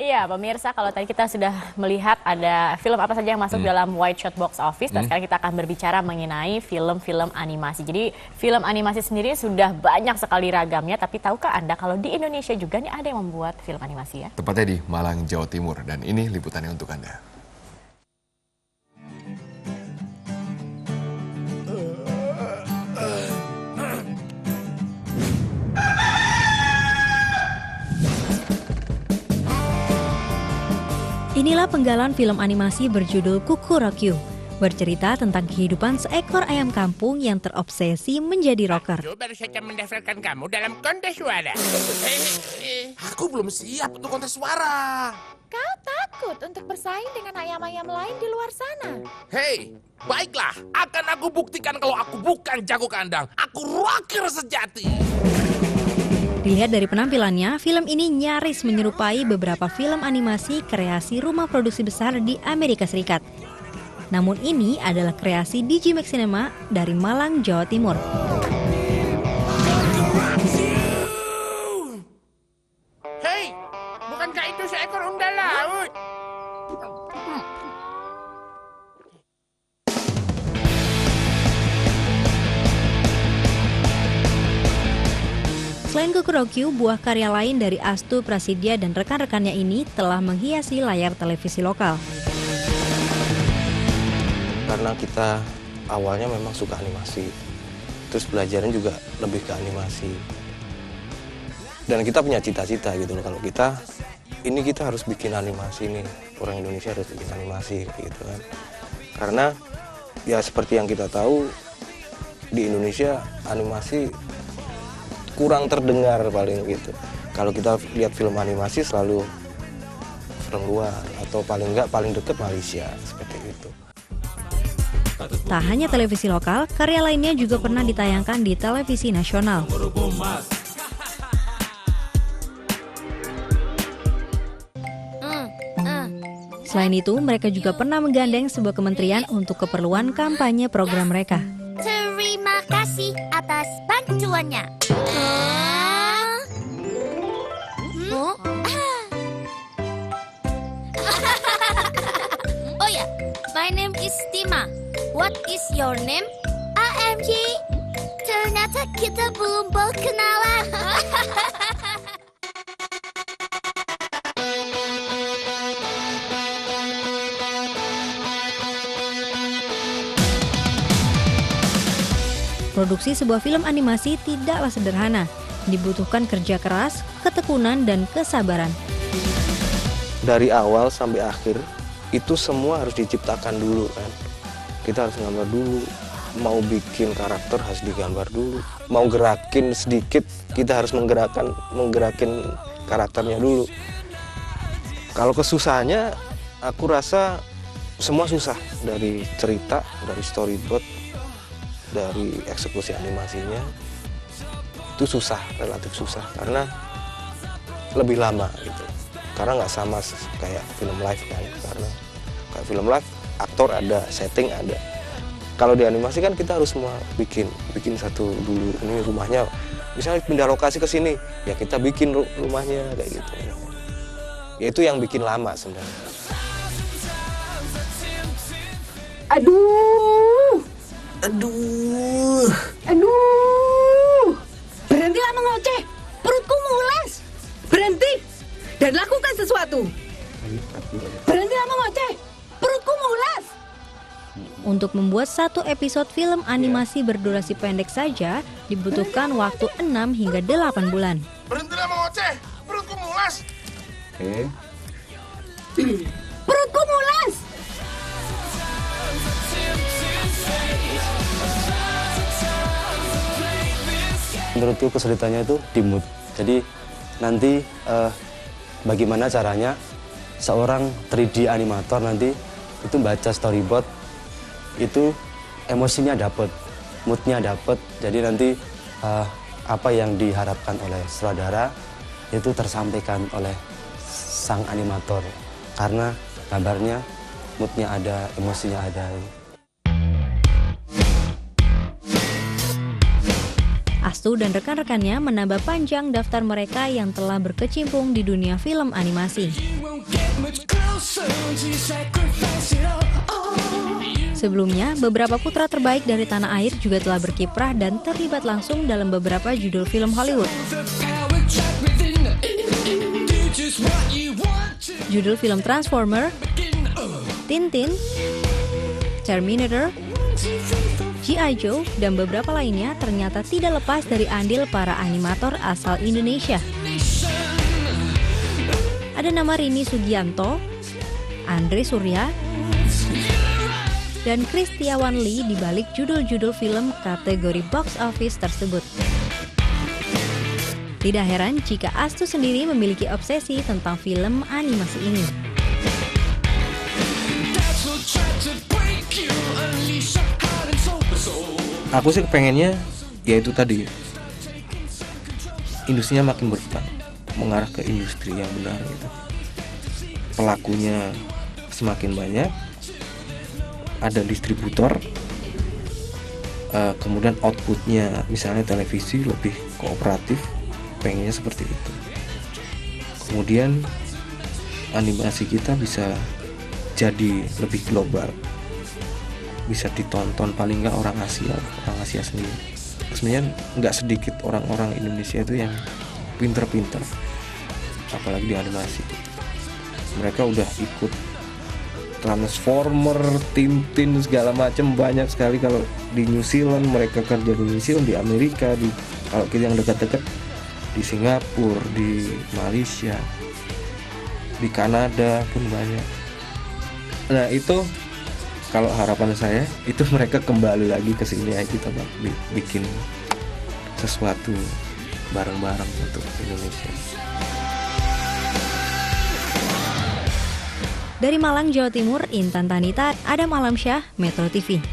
Iya, pemirsa, kalau tadi kita sudah melihat ada film apa saja yang masuk dalam White Shot Box Office, dan sekarang kita akan berbicara mengenai film-film animasi. Jadi, film animasi sendiri sudah banyak sekali ragamnya, tapi tahukah Anda kalau di Indonesia juga nih ada yang membuat film animasi ya? Tepatnya di Malang, Jawa Timur, dan ini liputannya untuk Anda. Inilah penggalan film animasi berjudul Kukuroku, bercerita tentang kehidupan seekor ayam kampung yang terobsesi menjadi rocker. Baru saja mendaftarkan kamu dalam kontes suara. Aku belum siap untuk kontes suara. Kau takut untuk bersaing dengan ayam-ayam lain di luar sana. Hei, baiklah. Akan aku buktikan kalau aku bukan jago kandang. Aku rocker sejati. Dilihat dari penampilannya, film ini nyaris menyerupai beberapa film animasi kreasi rumah produksi besar di Amerika Serikat. Namun ini adalah kreasi Digimax Cinema dari Malang, Jawa Timur. Hei, bukankah itu seekor undang laut? Selain Kukuroku, buah karya lain dari Astu Prasidya dan rekan-rekannya ini telah menghiasi layar televisi lokal. Karena kita awalnya memang suka animasi, terus belajarnya juga lebih ke animasi. Dan kita punya cita-cita gitu loh, kalau kita harus bikin animasi nih, orang Indonesia harus bikin animasi gitu kan. Karena ya seperti yang kita tahu, di Indonesia animasi kurang terdengar paling gitu. Kalau kita lihat film animasi selalu film luar atau paling dekat Malaysia seperti itu. Tak hanya televisi lokal, karya lainnya juga pernah ditayangkan di televisi nasional. Selain itu, mereka juga pernah menggandeng sebuah kementerian untuk keperluan kampanye program mereka. Terima kasih atas bantuannya. Oh ya, my name is Tima. What is your name? AMG. Ternyata kita belum berkenalan. Produksi sebuah film animasi tidaklah sederhana. Dibutuhkan kerja keras, ketekunan, dan kesabaran. Dari awal sampai akhir, itu semua harus diciptakan dulu kan. Kita harus gambar dulu, mau bikin karakter harus digambar dulu. Mau gerakin sedikit, kita harus menggerakin karakternya dulu. Kalau kesusahannya, aku rasa semua susah. Dari cerita, dari storyboard, dari eksekusi animasinya, itu susah, relatif susah. Karena lebih lama gitu. Karena nggak sama kayak film live kan. Karena kayak film live, aktor ada, setting ada. Kalau di animasi kan kita harus semua bikin satu dulu. Ini rumahnya, misalnya pindah lokasi ke sini, ya kita bikin rumahnya kayak gitu. Ya itu yang bikin lama sebenarnya. Aduh. Berhentilah mengoceh. Perutku mules. Berhenti dan lakukan sesuatu. Berhentilah mengoceh. Perutku mules. Untuk membuat satu episode film animasi berdurasi pendek saja, dibutuhkan waktu 6 hingga 8 bulan. Berhentilah mengoceh. Perutku mulas. Perutku mules. Menurutku kesulitannya itu di mood. Jadi nanti bagaimana caranya seorang 3D animator nanti itu baca storyboard, itu emosinya dapat, moodnya dapat. Jadi nanti apa yang diharapkan oleh sutradara itu tersampaikan oleh sang animator. Karena gambarnya, moodnya ada, emosinya ada. Astu dan rekan-rekannya menambah panjang daftar mereka yang telah berkecimpung di dunia film animasi. Sebelumnya, beberapa putra terbaik dari tanah air juga telah berkiprah dan terlibat langsung dalam beberapa judul film Hollywood. Judul film Transformer, Tintin, Terminator, G.I. Joe, dan beberapa lainnya ternyata tidak lepas dari andil para animator asal Indonesia. Ada nama Rini Sugianto, Andre Surya, dan Kristiawan Lee di balik judul-judul film kategori box office tersebut. Tidak heran jika Astu sendiri memiliki obsesi tentang film animasi ini. Aku sih pengennya yaitu tadi, industrinya makin berkembang, mengarah ke industri yang benar gitu. Pelakunya semakin banyak, ada distributor, kemudian outputnya misalnya televisi lebih kooperatif, pengennya seperti itu. Kemudian animasi kita bisa jadi lebih global, bisa ditonton paling nggak orang Asia sendiri. Sebenarnya nggak sedikit orang-orang Indonesia itu yang pinter-pinter, apalagi di animasi. Mereka udah ikut Transformer, Tintin, segala macam, banyak sekali. Kalau di New Zealand mereka kerja di New Zealand, di Amerika, kalau kita yang dekat-dekat di Singapura, di Malaysia, di Kanada pun banyak. Nah itu kalau harapan saya itu mereka kembali lagi ke sini, ayo kita bikin sesuatu bareng-bareng untuk Indonesia. Dari Malang, Jawa Timur, Intan Tanita, Adam Alamsyah, Metro TV.